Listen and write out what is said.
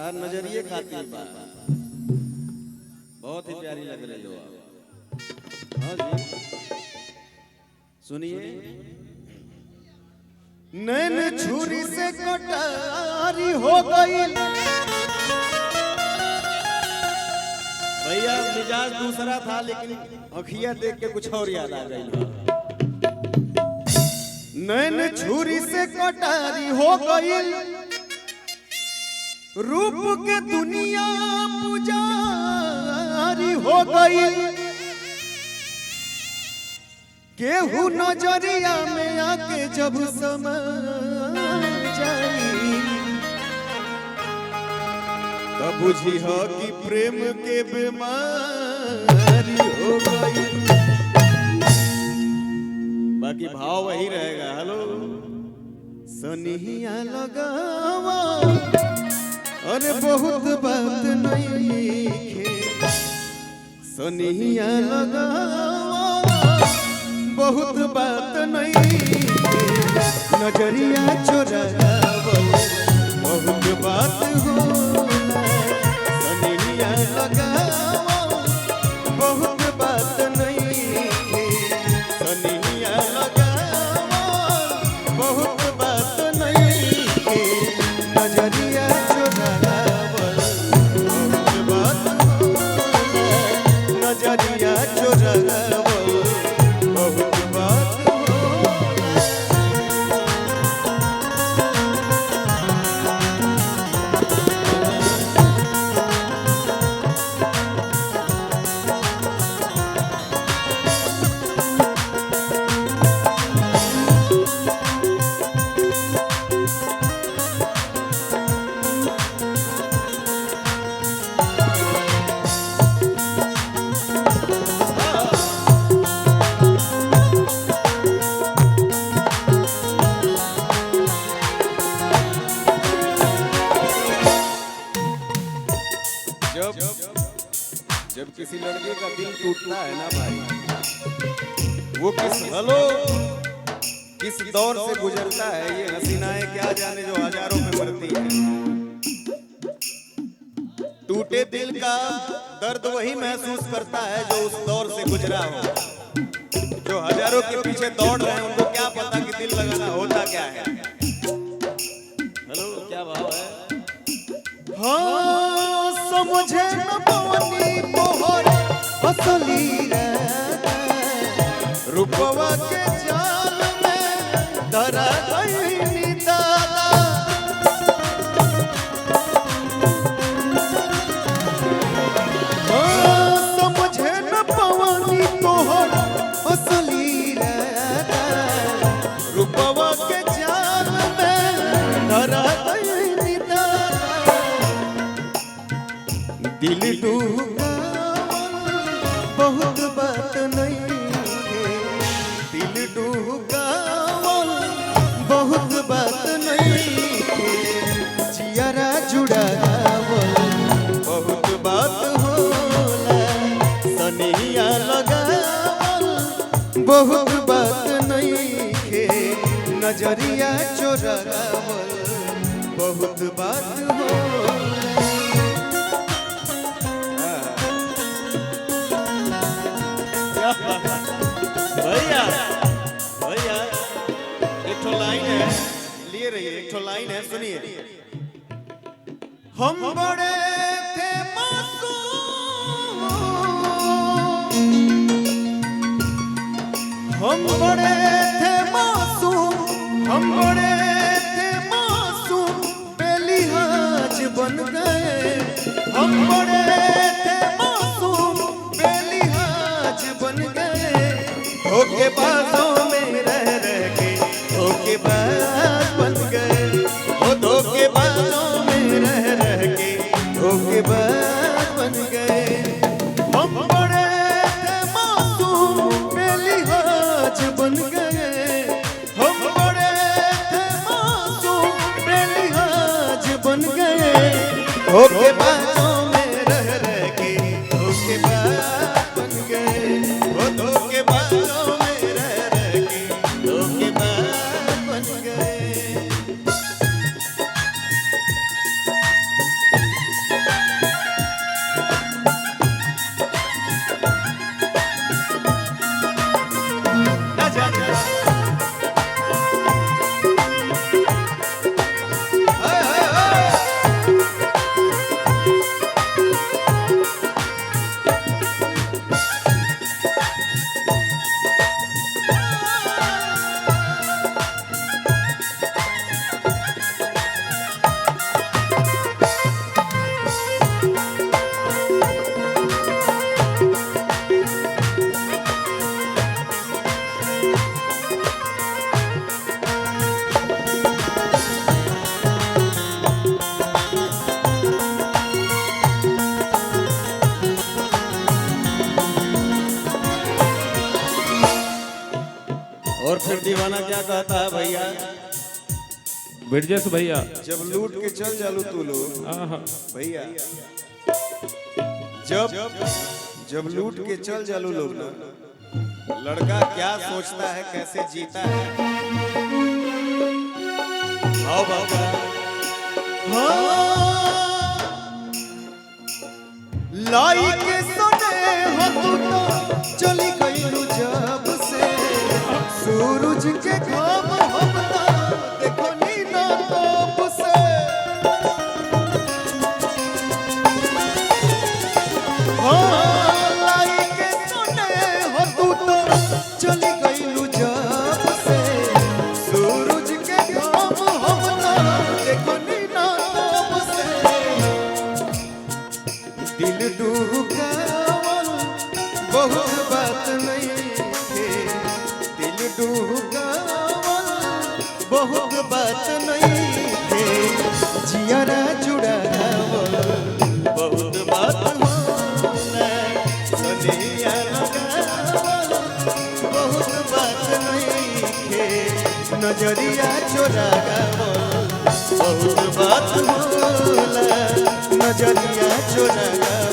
तार नजरिए खाती बा बहुत ही प्यारी लग रही हो आप। हाँ जी सुनिए। नैन छुरी से कटारी हो गई। भैया मिजाज दूसरा था लेकिन अखिया देख के कुछ और याद आ गई। नैन छुरी से कटारी हो गई। रूप के दुनिया पुजारी हो गई। केहू नजरिया में आके जब समा जाई तब बुझी हो कि प्रेम के बीमारी हो गई। बाकी भाव वही रहेगा। हेलो सनिया लगावा अरे बहुत बात नहीं खे। सनिया लगावा बहुत बात नहीं खे। नजरिया चोरावा बहुत बात होला। सनिया लगावा बहुत बात नहीं खे। सनिया लगावा बहुत बात नहीं खे। नजरिया चोरावा बहुत बात होला। नजरिया चोरावा बहुत बात होला। जब किसी लड़के का दिल टूटता है ना भाई, वो किस दौर से गुजरता है ये हसीनाएं क्या जाने जो हजारों में मरती है। टूटे दिल का दर्द वही महसूस करता है जो उस दौर से गुजरा हो। जो हजारों के पीछे दौड़ रहे हैं उनको क्या पता कि दिल लगाना होता क्या है। हेलो क्या भाव है। हाँ समझे न पवनी मोहर असली रूपवा के जाल में धरा गई दादा। हाँ समझे न पवनी तोहर असली रूपवा के जाल में धरा गई दादा। दिल डूबा बहुत बात नहीं है। दिल डूबा बहुत बात नहीं है। जियारा जुड़ा बहुत बात होला। सनिया लगा बहुत बात नहीं है। नजरिया चोरावल बहुत बात होला। भैया भैया एक ठो लाइन है, लिए रहिए। एक ठो लाइन है सुनिए। हम बड़े थे मासूम। हम बड़े थे मासूम। हम बड़े थे मासूम बेलिहाज बन गए। हम बड़े थे मासूम बेलिहाज बन गए। धोखेबाजों में रह के धोखेबाज बन गए। वो धोखेबाजों में रह के धोखेबाज बन गए। हम बड़े थे मासूम बेलिहाज बन गए। हम बड़े थे मासूम बेलिहाज बन गए। धोखेबाजों में रह के धोखेबाज बन गए। वो धोखेबाजों में रह के धोखेबाज बन गए। फिर दीवाना क्या कहता है भैया? बिरजेश भैया। जब लूट के चल जालू तू लोग आहा। भैया, जब लूट के चल जालू लोग ना, लड़का क्या सोचता है, कैसे जीता है। आओ बाबा, लाई के सुने हो तू तो चली गई जब से, सूरज के खाब हम ना देखो नीना तब से। लाई के सुने हो तू तो चली गई जब से, सूरज के खाब हम ना देखो नीना तब से। दिल डूबावल बहुत बात नहीं है, दिल डूबावल बहुत बात नहीं है, जियारा जुड़ावल बहुत बात होला, सदिया लगावल बहुत बात नहीं है, नजरिया चोरावल बहुत बात होला, नजरिया चोरावल